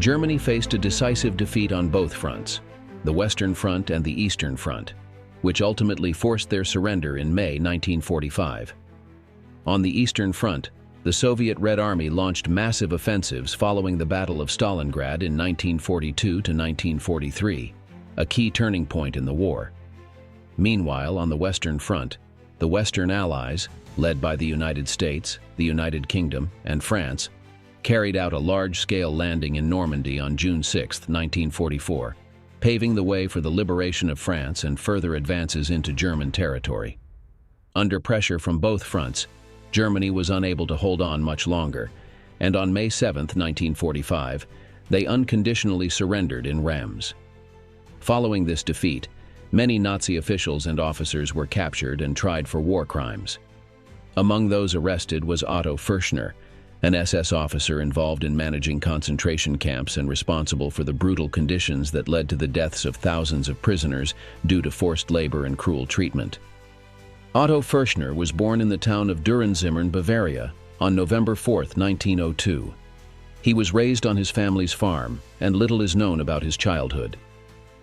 Germany faced a decisive defeat on both fronts, the Western Front and the Eastern Front, which ultimately forced their surrender in May 1945. On the Eastern Front, the Soviet Red Army launched massive offensives following the Battle of Stalingrad in 1942 to 1943, a key turning point in the war. Meanwhile, on the Western Front, the Western Allies, led by the United States, the United Kingdom, and France, carried out a large-scale landing in Normandy on June 6, 1944, paving the way for the liberation of France and further advances into German territory. Under pressure from both fronts, Germany was unable to hold on much longer, and on May 7, 1945, they unconditionally surrendered in Reims. Following this defeat, many Nazi officials and officers were captured and tried for war crimes. Among those arrested was Otto Förschner, an SS officer involved in managing concentration camps and responsible for the brutal conditions that led to the deaths of thousands of prisoners due to forced labor and cruel treatment. Otto Förschner was born in the town of Dürenzimmern, Bavaria, on November 4, 1902. He was raised on his family's farm, and little is known about his childhood.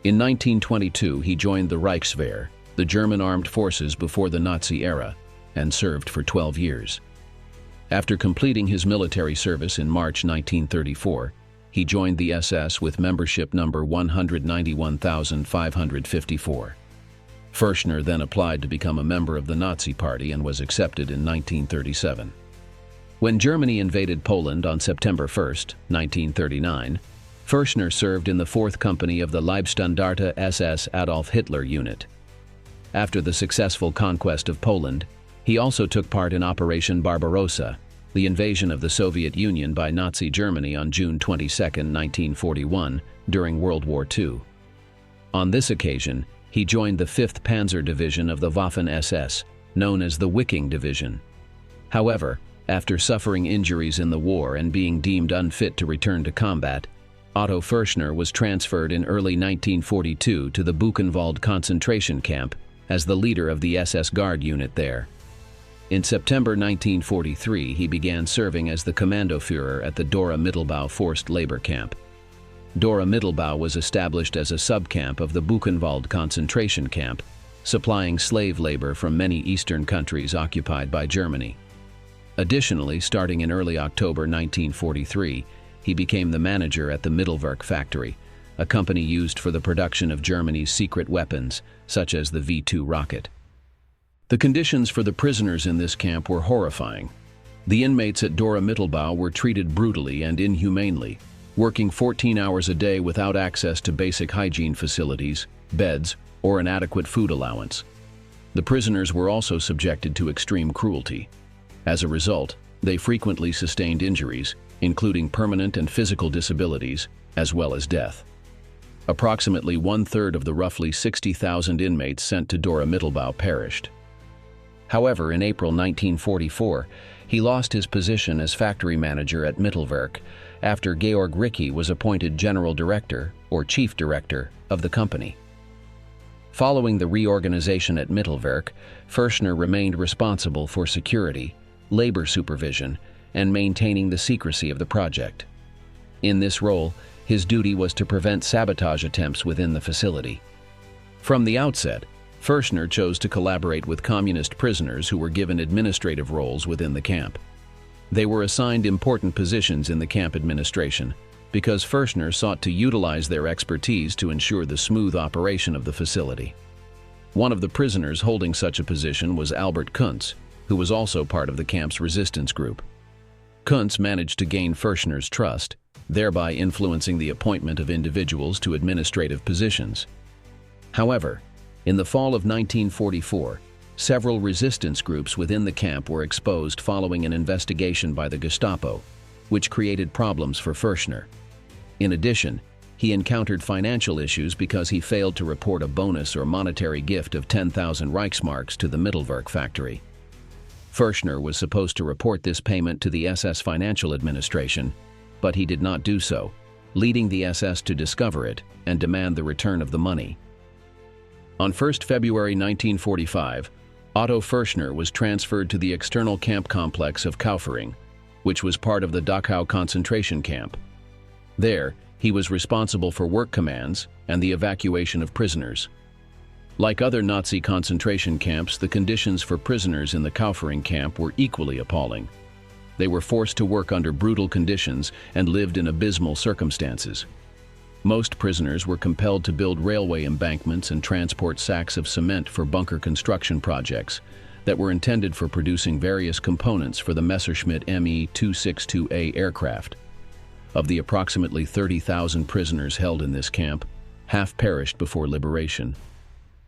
In 1922, he joined the Reichswehr, the German armed forces before the Nazi era, and served for 12 years. After completing his military service in March 1934, he joined the SS with membership number 191,554. Förschner then applied to become a member of the Nazi Party and was accepted in 1937. When Germany invaded Poland on September 1, 1939, Förschner served in the 4th Company of the Leibstandarte SS Adolf Hitler unit. After the successful conquest of Poland, he also took part in Operation Barbarossa, the invasion of the Soviet Union by Nazi Germany on June 22, 1941, during World War II. On this occasion, he joined the 5th Panzer Division of the Waffen-SS, known as the Wiking Division. However, after suffering injuries in the war and being deemed unfit to return to combat, Otto Förschner was transferred in early 1942 to the Buchenwald concentration camp as the leader of the SS Guard unit there. In September 1943, he began serving as the Kommandoführer at the Dora Mittelbau forced labor camp. Dora Mittelbau was established as a subcamp of the Buchenwald concentration camp, supplying slave labor from many Eastern countries occupied by Germany. Additionally, starting in early October 1943, he became the manager at the Mittelwerk factory, a company used for the production of Germany's secret weapons, such as the V-2 rocket. The conditions for the prisoners in this camp were horrifying. The inmates at Dora Mittelbau were treated brutally and inhumanely, working 14 hours a day without access to basic hygiene facilities, beds, or an adequate food allowance. The prisoners were also subjected to extreme cruelty. As a result, they frequently sustained injuries, including permanent and physical disabilities, as well as death. Approximately 1/3 of the roughly 60,000 inmates sent to Dora Mittelbau perished. However, in April 1944, he lost his position as factory manager at Mittelwerk after Georg Ricci was appointed general director, or chief director, of the company. Following the reorganization at Mittelwerk, Förschner remained responsible for security, labor supervision, and maintaining the secrecy of the project. In this role, his duty was to prevent sabotage attempts within the facility. From the outset, Förschner chose to collaborate with communist prisoners who were given administrative roles within the camp. They were assigned important positions in the camp administration because Förschner sought to utilize their expertise to ensure the smooth operation of the facility. One of the prisoners holding such a position was Albert Kuntz, who was also part of the camp's resistance group. Kuntz managed to gain Förschner's trust, thereby influencing the appointment of individuals to administrative positions. However, in the fall of 1944, several resistance groups within the camp were exposed following an investigation by the Gestapo, which created problems for Förschner. In addition, he encountered financial issues because he failed to report a bonus or monetary gift of 10,000 Reichsmarks to the Mittelwerk factory. Förschner was supposed to report this payment to the SS Financial Administration, but he did not do so, leading the SS to discover it and demand the return of the money. On 1 February 1945, Otto Förschner was transferred to the external camp complex of Kaufering, which was part of the Dachau concentration camp. There, He was responsible for work commands and the evacuation of prisoners. Like other Nazi concentration camps, the conditions for prisoners in the Kaufering camp were equally appalling. They were forced to work under brutal conditions and lived in abysmal circumstances. Most prisoners were compelled to build railway embankments and transport sacks of cement for bunker construction projects that were intended for producing various components for the Messerschmitt Me-262A aircraft. Of the approximately 30,000 prisoners held in this camp, half perished before liberation.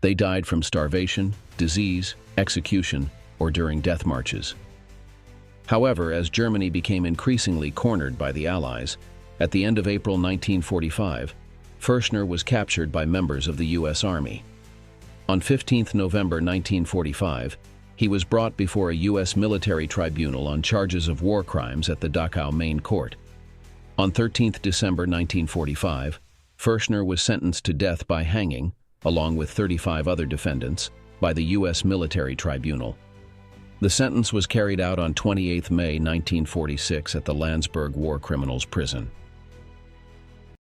They died from starvation, disease, execution, or during death marches. However, as Germany became increasingly cornered by the Allies, at the end of April 1945, Förschner was captured by members of the U.S. Army. On 15 November 1945, he was brought before a U.S. military tribunal on charges of war crimes at the Dachau Main Court. On 13 December 1945, Förschner was sentenced to death by hanging, along with 35 other defendants, by the U.S. military tribunal. The sentence was carried out on 28 May 1946 at the Landsberg War Criminals Prison.